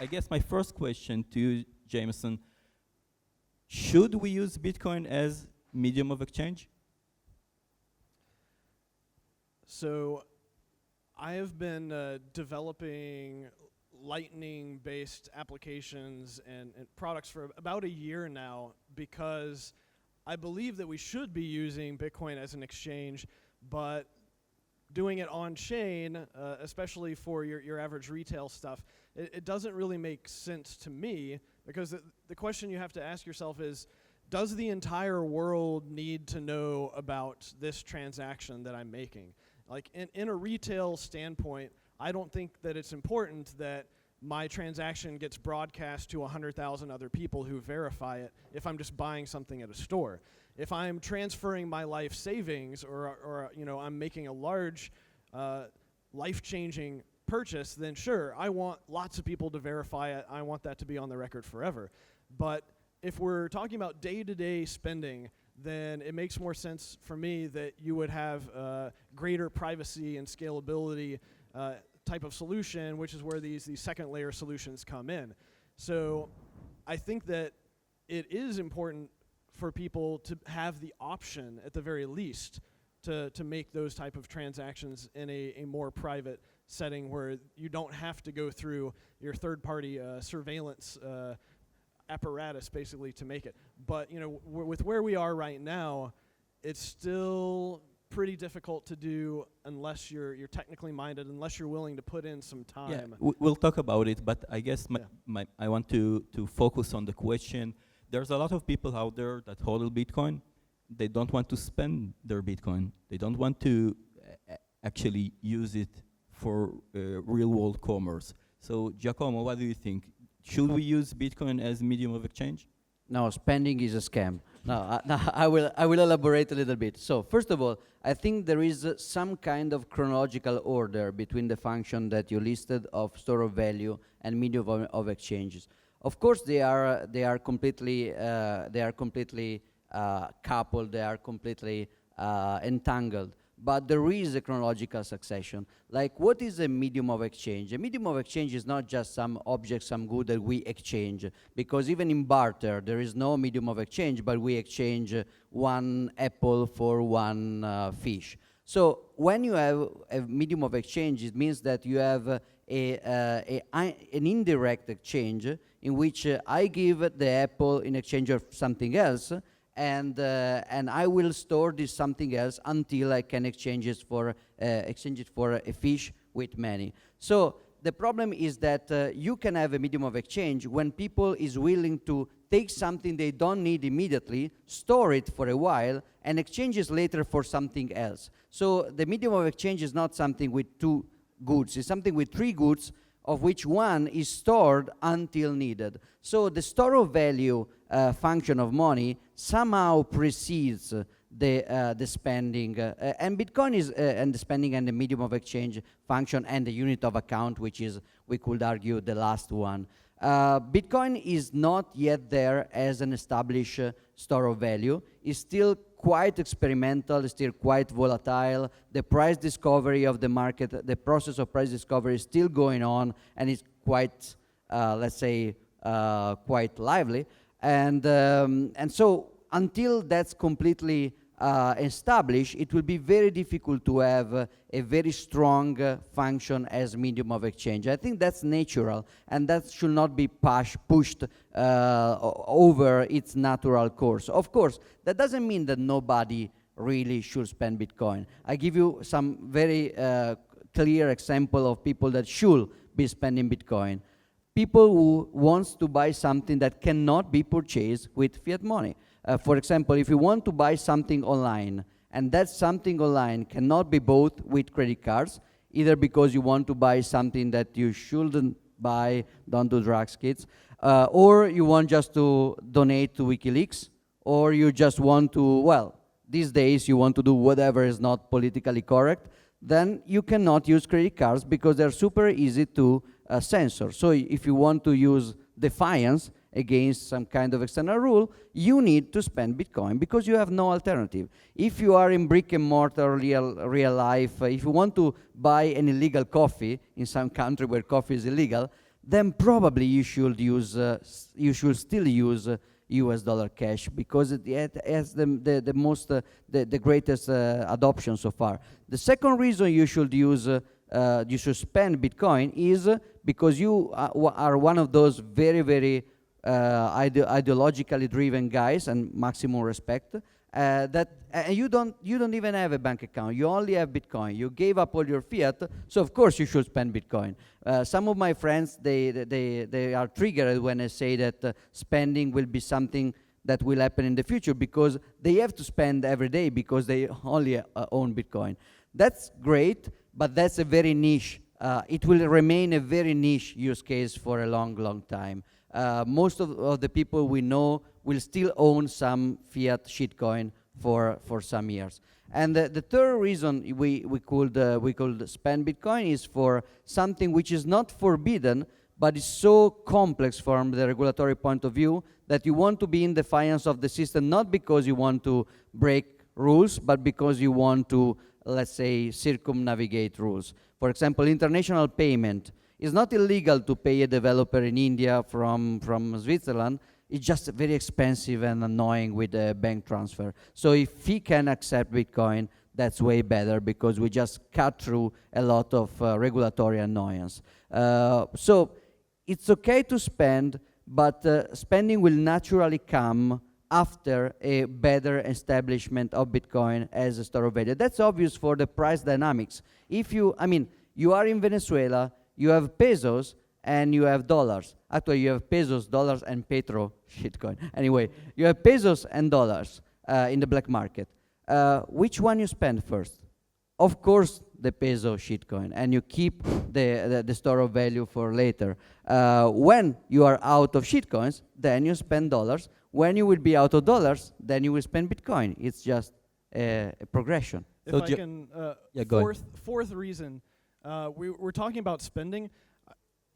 I guess my first question to you, Jameson, should we use Bitcoin as medium of exchange? So I have been developing Lightning-based applications and products for about a year now because I believe that we should be using Bitcoin as an exchange, but doing it on-chain, especially for your average retail stuff, it doesn't really make sense to me because the question you have to ask yourself is, does the entire world need to know about this transaction that I'm making? Like in a retail standpoint, I don't think that it's important that my transaction gets broadcast to 100,000 other people who verify it if I'm just buying something at a store. If I'm transferring my life savings or you know, I'm making a large life-changing purchase, then sure, I want lots of people to verify it. I want that to be on the record forever. But if we're talking about day-to-day spending, then it makes more sense for me that you would have greater privacy and scalability type of solution, which is where these second layer solutions come in. So I think that it is important for people to have the option, at the very least, to make those type of transactions in a more private setting where you don't have to go through your third-party surveillance apparatus, basically, to make it. But you know, with where we are right now, it's still pretty difficult to do unless you're technically minded, unless you're willing to put in some time. Yeah, we'll talk about it, but I guess I want to focus on the question. There's a lot of people out there that hold Bitcoin. They don't want to spend their Bitcoin. They don't want to actually use it for real-world commerce. So, Giacomo, what do you think? Should we use Bitcoin as medium of exchange? No, spending is a scam. No, I will elaborate a little bit. So, first of all, I think there is some kind of chronological order between the function that you listed of store of value and medium of exchanges. Of course, they are completely coupled. They are completely entangled. But there is a chronological succession. Like, what is a medium of exchange? A medium of exchange is not just some object, some good that we exchange, because even in barter, there is no medium of exchange, but we exchange one apple for one fish. So when you have a medium of exchange, it means that you have an indirect exchange in which I give the apple in exchange of something else, and I will store this something else until I can exchange it for a fish with Meni. So the problem is that you can have a medium of exchange when people is willing to take something they don't need immediately, store it for a while, and exchange it later for something else. So the medium of exchange is not something with two goods. It's something with three goods, of which one is stored until needed. So the store of value function of money somehow precedes the spending, and Bitcoin is and the spending and the medium of exchange function and the unit of account, which is, we could argue, the last one. Bitcoin is not yet there as an established store of value. It's still quite experimental, still quite volatile. The price discovery of the market, the process of price discovery is still going on, and it's quite, let's say, quite lively. And so until that's completely established, it will be very difficult to have a very strong function as medium of exchange. I think that's natural, and that should not be pushed over its natural course. Of course, that doesn't mean that nobody really should spend Bitcoin. I give you some very clear example of people that should be spending Bitcoin. People who wants to buy something that cannot be purchased with fiat money. For example, if you want to buy something online, and that something online cannot be bought with credit cards, either because you want to buy something that you shouldn't buy, don't do drugs, kids, or you want just to donate to WikiLeaks, or you just want to, well, these days you want to do whatever is not politically correct, then you cannot use credit cards because they're super easy to censor. So if you want to use defiance against some kind of external rule, you need to spend Bitcoin because you have no alternative. If you are in brick and mortar real life, if you want to buy an illegal coffee in some country where coffee is illegal, then probably you should use you should still use US dollar cash, because it has the most the greatest adoption so far. The second reason you should use you should spend Bitcoin is because you are one of those very ideologically driven guys, and maximum respect, that you don't even have a bank account. You only have Bitcoin. You gave up all your fiat, so of course you should spend Bitcoin. Some of my friends, they are triggered when I say that spending will be something that will happen in the future, because they have to spend every day because they only own Bitcoin. That's great, but that's a very niche. It will remain a very niche use case for a long time. Most of the people we know will still own some fiat shitcoin for some years. And the third reason we could spend Bitcoin is for something which is not forbidden, but is so complex from the regulatory point of view that you want to be in defiance of the system, not because you want to break rules, but because you want to, let's say, circumnavigate rules. For example, international payment. It's not illegal to pay a developer in India from Switzerland. It's just very expensive and annoying with a bank transfer. So if he can accept Bitcoin, that's way better, because we just cut through a lot of regulatory annoyance. So it's okay to spend, but spending will naturally come after a better establishment of Bitcoin as a store of value. That's obvious for the price dynamics. If you, I mean, you are in Venezuela, you have pesos and you have dollars. Actually, you have pesos, dollars, and petro shitcoin. Anyway, you have pesos and dollars in the black market. Which one you spend first? Of course, the peso shitcoin, and you keep the store of value for later. When you are out of shitcoins, then you spend dollars. When you will be out of dollars, then you will spend Bitcoin. It's just a progression. If So I can, yeah, go ahead. fourth reason, we're talking about spending.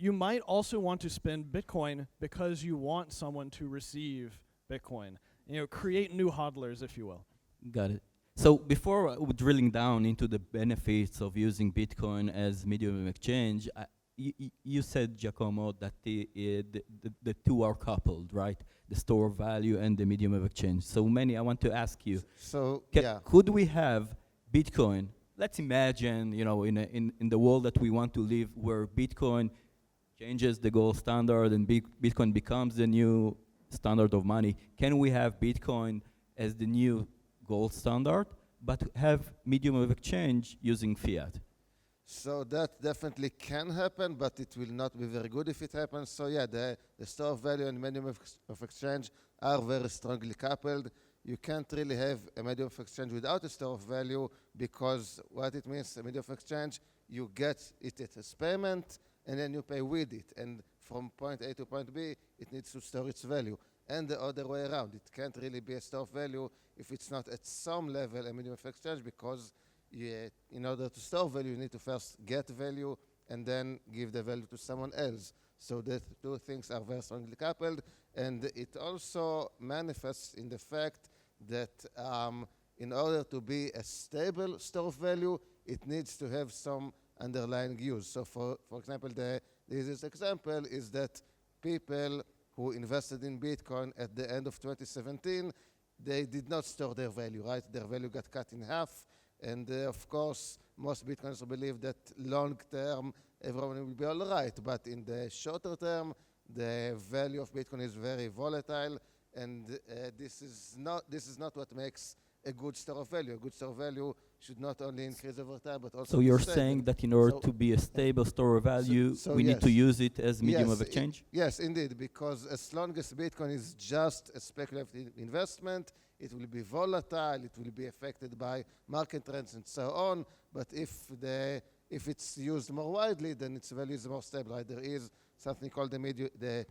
You might also want to spend Bitcoin because you want someone to receive Bitcoin. You know, create new hodlers, if you will. Got it. So before drilling down into the benefits of using Bitcoin as medium of exchange, you said, Giacomo, that the two are coupled, right? The store of value and the medium of exchange. So Meni, I want to ask you, So could we have Bitcoin? Let's imagine, you know, in the world that we want to live, where Bitcoin changes the gold standard and Bitcoin becomes the new standard of money. Can we have Bitcoin as the new gold standard, but have medium of exchange using fiat? So that definitely can happen, but it will not be very good if it happens. So yeah, the store of value and medium of exchange are very strongly coupled. You can't really have a medium of exchange without a store of value, because what it means, a medium of exchange, you get it as payment and then you pay with it. And from point A to point B, it needs to store its value. And the other way around, it can't really be a store of value if it's not at some level a medium of exchange, because in order to store value, you need to first get value and then give the value to someone else. So the two things are very strongly coupled, and it also manifests in the fact that in order to be a stable store of value, it needs to have some underlying use. So for example, the easiest example is that people who invested in Bitcoin at the end of 2017, they did not store their value, right? Their value got cut in half. And of course, most Bitcoiners believe that long term, everyone will be all right. But in the shorter term, the value of Bitcoin is very volatile. And this is not what makes a good store of value. A good store of value should not only increase over time, but also So be you're stable. saying that in order to be a stable store of value, we need to use it as medium of exchange? Yes, indeed, because as long as Bitcoin is just a speculative investment, it will be volatile, it will be affected by market trends and so on. But if it's used more widely, then its value is more stable. Right? There is something called the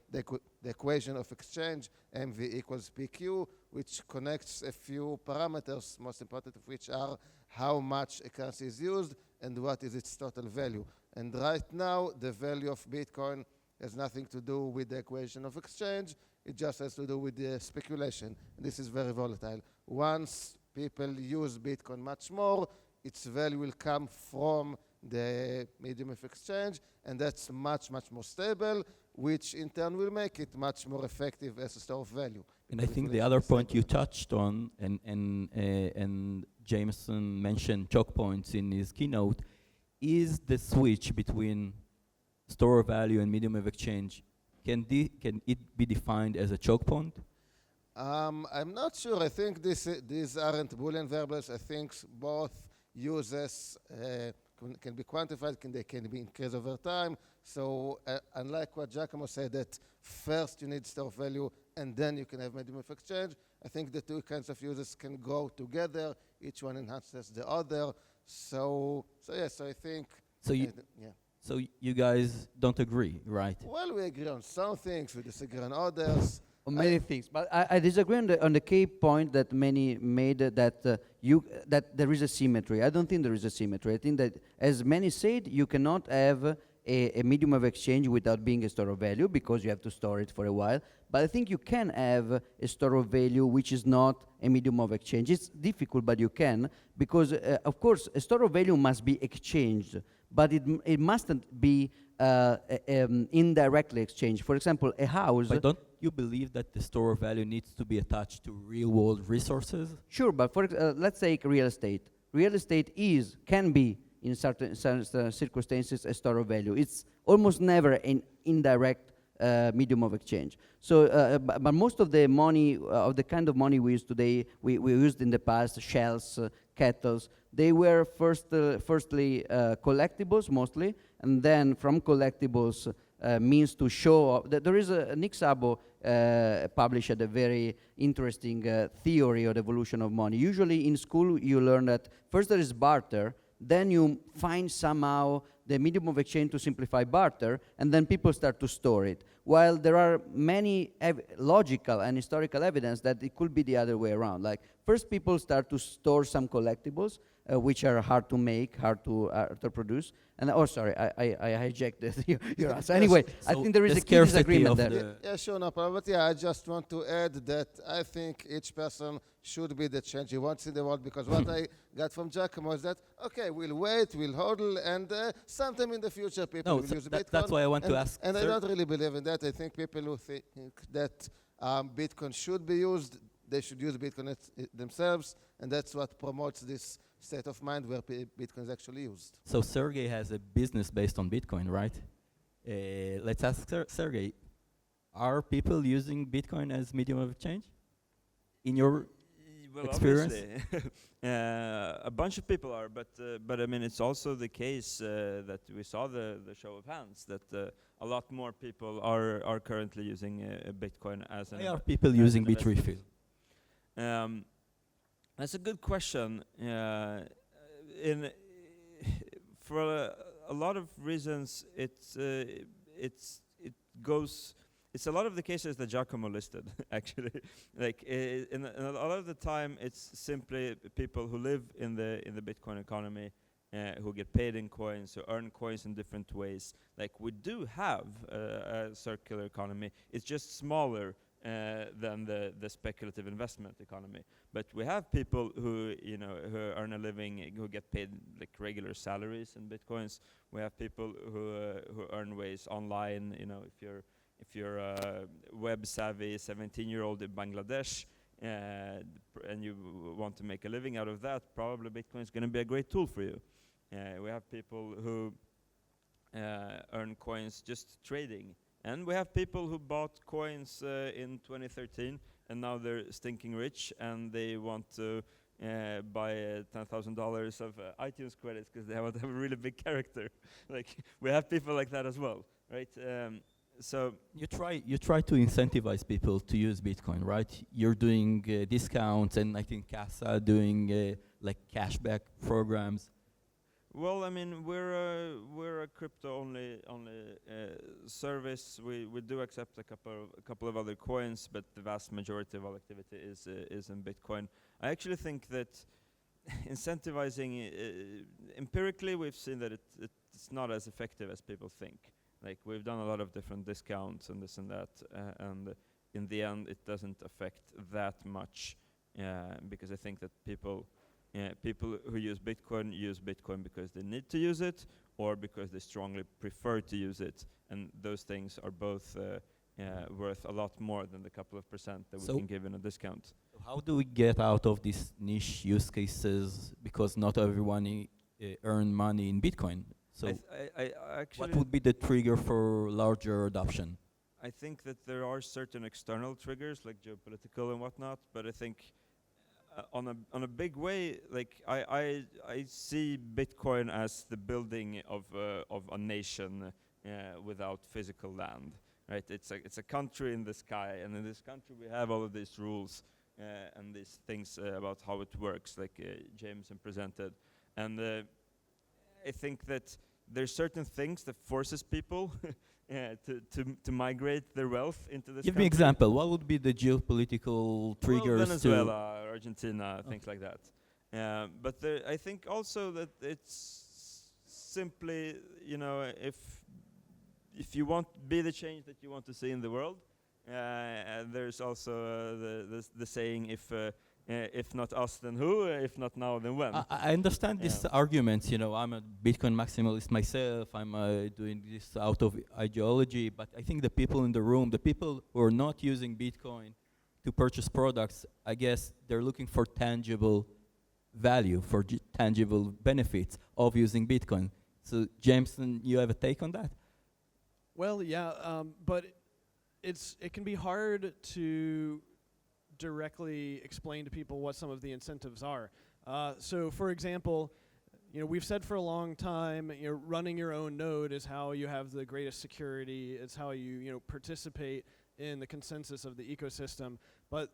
equation of exchange, MV equals PQ, which connects a few parameters, most important of which are how much a currency is used and what is its total value. And right now, the value of Bitcoin has nothing to do with the equation of exchange. It just has to do with the speculation. This is very volatile. Once people use Bitcoin much more, its value will come from the medium of exchange, and that's much, much more stable, which in turn will make it much more effective as a store of value. And I because it think will the actually other point you stabilize. touched on, and Jameson mentioned choke points in his keynote, is the switch between store of value and medium of exchange. Can it be defined as a choke point? I'm not sure. I think these aren't Boolean variables. I think both uses can be quantified, they can be increased over time. So unlike what Giacomo said, that first you need store of value and then you can have medium of exchange, I think the two kinds of uses can go together. Each one enhances the other. So yes, I think. So you, yeah. so you guys don't agree, right? Well, we agree on some things, we disagree on others. On many things, but I disagree on the key point that Meni made, that that there is a symmetry. I don't think there is a symmetry. I think that, as Meni said, you cannot have a medium of exchange without being a store of value, because you have to store it for a while. But I think you can have a store of value which is not a medium of exchange. It's difficult, but you can, because of course a store of value must be exchanged, but it mustn't be indirectly exchanged. For example, a house. But don't you believe that the store of value needs to be attached to real-world resources? Sure, but let's take real estate. Real estate can be, in certain circumstances, a store of value. It's almost never an indirect medium of exchange. So, but most of the money, of the kind of money we use today, we used in the past, shells, kettles, they were firstly collectibles mostly, and then from collectibles means to show off. There is Nick Szabo published a very interesting theory of the evolution of money. Usually in school you learn that first there is barter, then you find somehow the medium of exchange to simplify barter, and then people start to store it. While there are many logical and historical evidence that it could be the other way around. Like, first people start to store some collectibles, which are hard to make, hard to produce. And sorry, I hijacked your answer. Anyway, I think there is a key disagreement there. Yeah, sure, no problem. But yeah, I just want to add that I think each person should be the change he wants in the world, because what I got from Giacomo is that, okay, we'll wait, we'll hodl, and sometime in the future people will use Bitcoin. That's why I want to ask. And I don't really believe in that. I think people who think that Bitcoin should be used, they should use Bitcoin themselves, and that's what promotes this state of mind where Bitcoin is actually used. So Sergej has a business based on Bitcoin, right? Let's ask Sergej, are people using Bitcoin as medium of exchange? In your experience? Obviously. A bunch of people are, but I mean, it's also the case that we saw the show of hands, that a lot more people are currently using Bitcoin as an. Why are people using Bitrefill? That's a good question. For a lot of reasons, it's a lot of the cases that Giacomo listed, actually. Like in a lot of the time, it's simply people who live in the Bitcoin economy, who get paid in coins, who earn coins in different ways. Like, we do have a circular economy. It's just smaller than the speculative investment economy. But we have people who who earn a living, who get paid like regular salaries in Bitcoins. We have people who earn ways online. If you're a web savvy 17-year-old in Bangladesh and you want to make a living out of that, probably Bitcoin is going to be a great tool for you. We have people who earn coins just trading. And we have people who bought coins in 2013 and now they're stinking rich and they want to buy $10,000 of iTunes credits because they want to have a really big character. Like, we have people like that as well, right? So you try to incentivize people to use Bitcoin, right? You're doing discounts, and I think Casa doing like cashback programs. Well, I mean, we're a crypto-only service. We do accept a couple of other coins, but the vast majority of our activity is in Bitcoin. I actually think that incentivizing empirically, we've seen that it's not as effective as people think. Like, we've done a lot of different discounts and this and that, and in the end, it doesn't affect that much, because I think that people People who use Bitcoin because they need to use it, or because they strongly prefer to use it, and those things are both worth a lot more than the couple of percent that we So- can give in a discount. So how do we get out of these niche use cases? Because not everyone earn money in Bitcoin. So I actually what would be the trigger for larger adoption? I think that there are certain external triggers like geopolitical and whatnot, but I think on a big way, like I see Bitcoin as the building of a nation without physical land, right? It's a country in the sky, and in this country we have all of these rules and these things about how it works, like Jameson presented, and I think that there's certain things that forces people to migrate their wealth into this Give country. me example. What would be the geopolitical triggers Well, Venezuela, Argentina, things like that. But I think also that it's simply, you know, if you want to be the change that you want to see in the world, there's also the saying, if not us, then who? If not now, then when? I understand these arguments. You know, I'm a Bitcoin maximalist myself. I'm doing this out of ideology. But I think the people in the room, the people who are not using Bitcoin to purchase products, I guess they're looking for tangible value, for tangible benefits of using Bitcoin. So, Jameson, you have a take on that? Well, yeah, but it can be hard to directly explain to people what some of the incentives are. So, for example, you know, we've said for a long time, you know, running your own node is how you have the greatest security. It's how you participate in the consensus of the ecosystem. But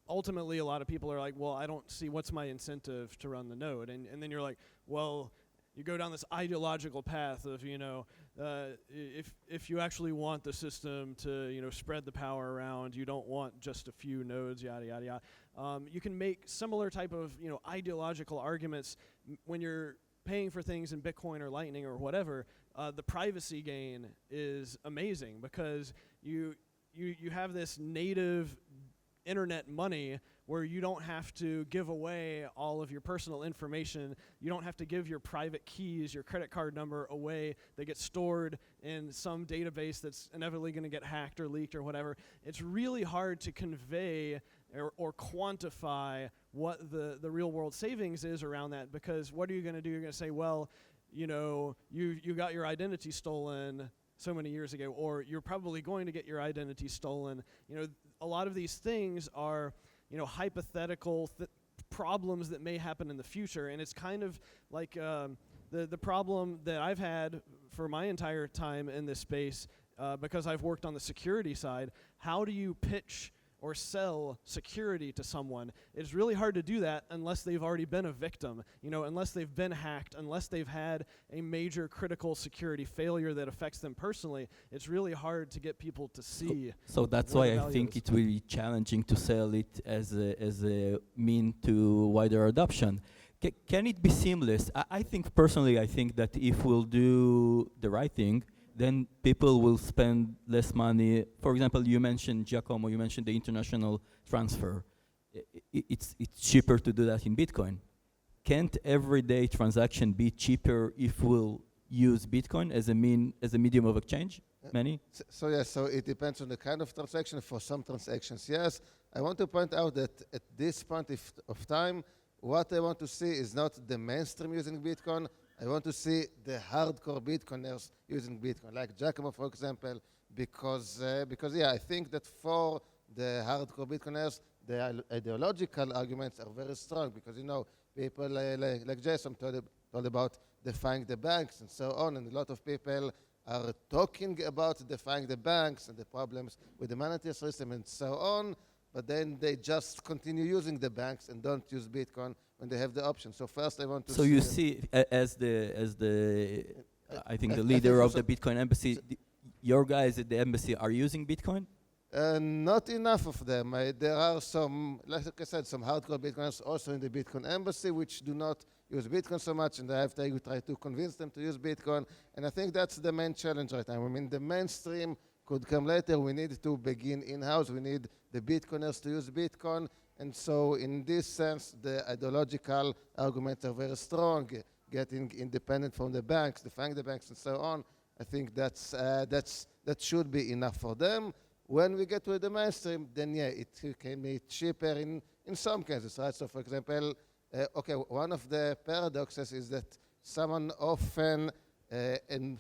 ultimately, a lot of people are like, well, I don't see what's my incentive to run the node. And then you're like, well, you go down this ideological path of, if you actually want the system to, spread the power around, you don't want just a few nodes, yada, yada, yada. You can make similar type of, ideological arguments when you're paying for things in Bitcoin or Lightning or whatever. The privacy gain is amazing because you have this native internet money where you don't have to give away all of your personal information. You don't have to give your private keys, your credit card number away. They get stored in some database that's inevitably going to get hacked or leaked or whatever. It's really hard to convey or quantify what the real world savings is around that, because what are you going to do? You're going to say, well, you got your identity stolen so many years ago, or you're probably going to get your identity stolen. A lot of these things are hypothetical problems that may happen in the future, and it's kind of like the problem that I've had for my entire time in this space, because I've worked on the security side. How do you pitch or sell security to someone? It's really hard to do that unless they've already been a victim, unless they've been hacked, unless they've had a major critical security failure that affects them personally. It's really hard to get people to see. So that's what why the I value think is. it will be challenging to sell it as a mean to wider adoption. Can it be seamless? I think personally, I think that if we'll do the right thing, then people will spend less money. For example, you mentioned Giacomo, you mentioned the international transfer. It's cheaper to do that in Bitcoin. Can't everyday transaction be cheaper if we'll use Bitcoin as a medium of exchange? Meni? So it depends on the kind of transaction. For some transactions, yes. I want to point out that at this point of time, what I want to see is not the mainstream using Bitcoin. I want to see the hardcore Bitcoiners using Bitcoin, like Giacomo, for example, because I think that for the hardcore Bitcoiners, the ideological arguments are very strong, because people like Jason told about defying the banks and so on, and a lot of people are talking about defying the banks and the problems with the monetary system and so on, but then they just continue using the banks and don't use Bitcoin when they have the option. So first I want to So you see, as the I think the leader of the Bitcoin embassy, your guys at the embassy are using Bitcoin? Not enough of them. There are some, like I said, some hardcore Bitcoiners also in the Bitcoin embassy which do not use Bitcoin so much, and I have to try to convince them to use Bitcoin. And I think that's the main challenge right now. I mean, the mainstream could come later. We need to begin in-house. We need the Bitcoiners to use Bitcoin. And so in this sense, the ideological arguments are very strong, getting independent from the banks, defying the banks, and so on. I think that should be enough for them. When we get to the mainstream, then yeah, it can be cheaper in some cases, right? So for example, okay, one of the paradoxes is that someone often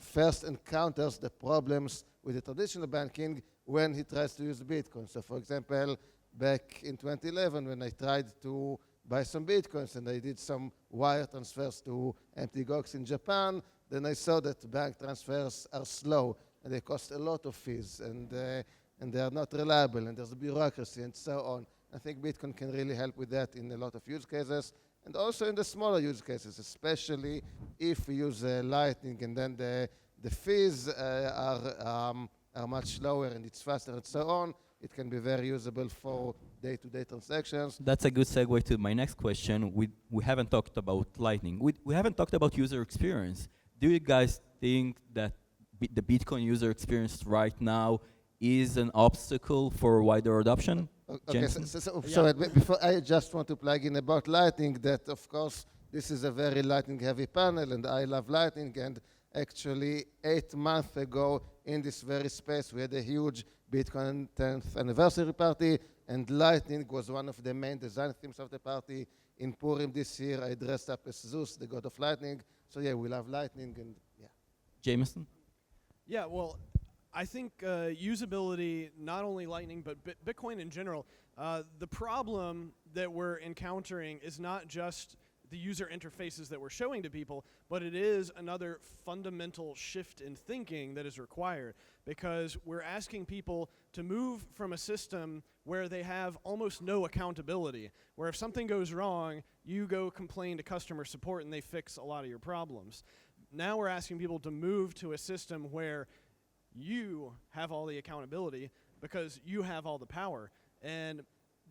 first encounters the problems with the traditional banking when he tries to use Bitcoin. So for example, back in 2011, when I tried to buy some Bitcoins and I did some wire transfers to empty GOX in Japan, then I saw that bank transfers are slow and they cost a lot of fees and they are not reliable and there's bureaucracy and so on. I think Bitcoin can really help with that in a lot of use cases and also in the smaller use cases, especially if we use Lightning and then the fees are much lower and it's faster and so on. It can be very usable for day-to-day transactions. That's a good segue to my next question. We haven't talked about Lightning. We haven't talked about user experience. Do you guys think that the Bitcoin user experience right now is an obstacle for wider adoption? Okay, Jameson? so before I just want to plug in about Lightning, that of course this is a very Lightning heavy panel and I love Lightning, and actually 8 months ago in this very space we had a huge Bitcoin 10th anniversary party, and Lightning was one of the main design themes of the party. In Purim this year I dressed up as Zeus, the god of Lightning. So yeah, we love Lightning and yeah. Jameson? Yeah, well, I think usability, not only Lightning, but Bitcoin in general, the problem that we're encountering is not just the user interfaces that we're showing to people, but it is another fundamental shift in thinking that is required, because we're asking people to move from a system where they have almost no accountability, where if something goes wrong, you go complain to customer support and they fix a lot of your problems. Now we're asking people to move to a system where you have all the accountability because you have all the power. And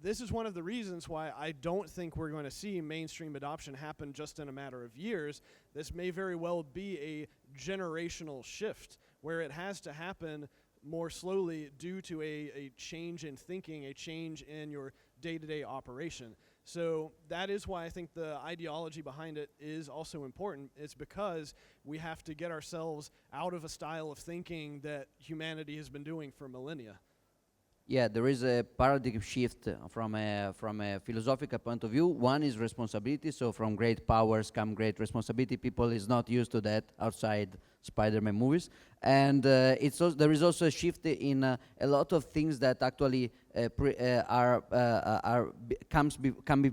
this is one of the reasons why I don't think we're going to see mainstream adoption happen just in a matter of years. This may very well be a generational shift where it has to happen more slowly due to a change in thinking, a change in your day-to-day operation. So that is why I think the ideology behind it is also important. It's because we have to get ourselves out of a style of thinking that humanity has been doing for millennia. Yeah, there is a paradigm shift from a philosophical point of view. One is responsibility, so from great powers come great responsibility. People is not used to that outside Spider-Man movies. And there is also a shift in a lot of things that actually come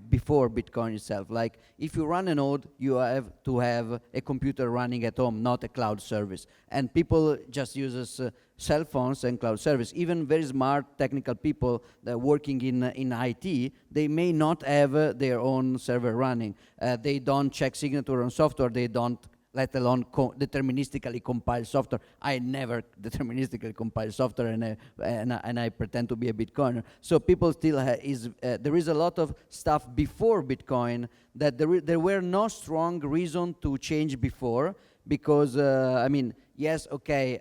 before Bitcoin itself. Like if you run a node, you have to have a computer running at home, not a cloud service. And people just use cell phones and cloud service. Even very smart technical people that are working in IT, they may not have their own server running. They don't check signature on software. They don't, let alone deterministically compile software. I never deterministically compile software, and I pretend to be a Bitcoiner. So people still there is a lot of stuff before Bitcoin that there were no strong reason to change before, because I mean, yes, okay,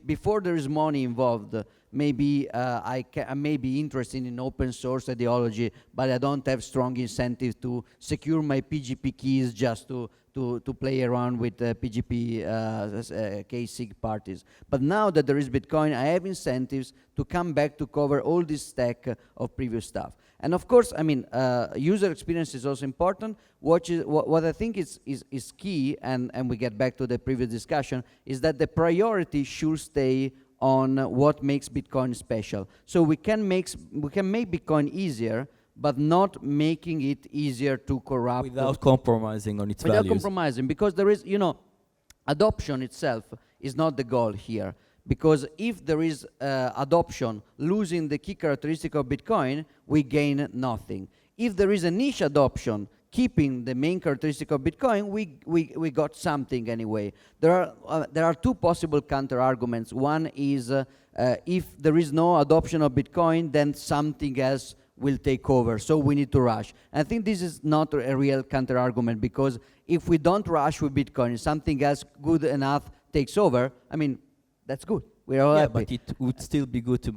before there is money involved, maybe I may be interested in open source ideology, but I don't have strong incentive to secure my PGP keys just to play around with PGP K-SIG parties. But now that there is Bitcoin, I have incentives to come back to cover all this stack of previous stuff. And of course, I mean, user experience is also important. What I think is key, and we get back to the previous discussion, is that the priority should stay on what makes Bitcoin special. So we can make Bitcoin easier, but not making it easier to corrupt. Without compromising on its values. Without compromising, because there is, adoption itself is not the goal here. Because if there is adoption losing the key characteristic of Bitcoin, we gain nothing. If there is a niche adoption keeping the main characteristic of Bitcoin, we got something anyway. There are two possible counter arguments. One is if there is no adoption of Bitcoin, then something else will take over, so we need to rush. And I think this is not a real counter argument, because if we don't rush with Bitcoin, something else good enough takes over, I mean, that's good. We're all happy. But it would still be good to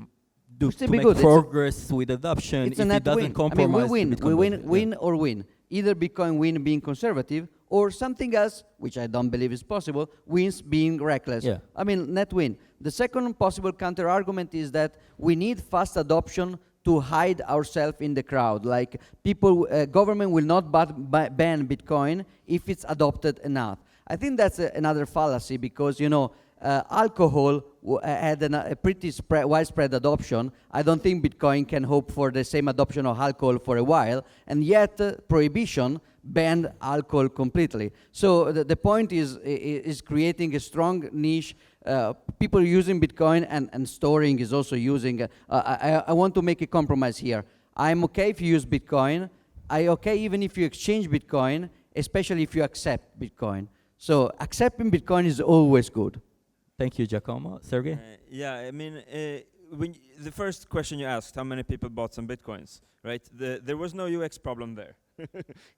do Still to be make good. progress with adoption It's if a net it doesn't win. compromise. We win. the Bitcoin We win, budget. win or win. Either Bitcoin win being conservative, or something else, which I don't believe is possible, wins being reckless. Yeah. I mean, net win. The second possible counter argument is that we need fast adoption to hide ourselves in the crowd. Like people, government will not ban Bitcoin if it's adopted enough. I think that's another fallacy, because alcohol had a pretty widespread adoption. I don't think Bitcoin can hope for the same adoption of alcohol for a while, and yet prohibition banned alcohol completely. So the point is creating a strong niche. People using Bitcoin and storing is also using. I want to make a compromise here. I'm okay if you use Bitcoin. I'm okay even if you exchange Bitcoin, especially if you accept Bitcoin. So accepting Bitcoin is always good. Thank you, Giacomo. Sergey? Yeah, I mean, the first question you asked, how many people bought some Bitcoins, right? There was no UX problem there.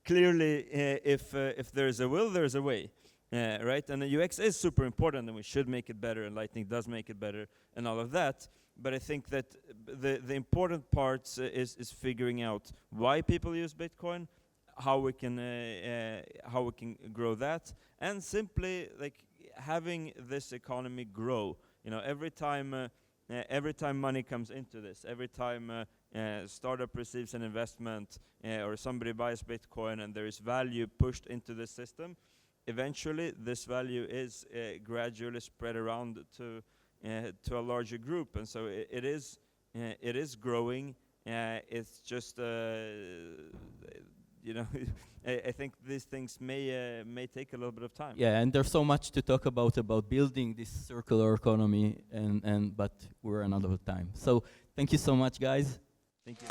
Clearly, if there's a will, there's a way, right? And the UX is super important, and we should make it better, and Lightning does make it better, and all of that. But I think that the important part is figuring out why people use Bitcoin, how we can grow that, and simply like having this economy grow. Every time money comes into this, every time startup receives an investment or somebody buys Bitcoin and there is value pushed into the system, eventually this value is gradually spread around to a larger group, and so it is growing. It's just I think these things may take a little bit of time. Yeah, and there's so much to talk about building this circular economy, but we're out of time. So thank you so much, guys. Thank you.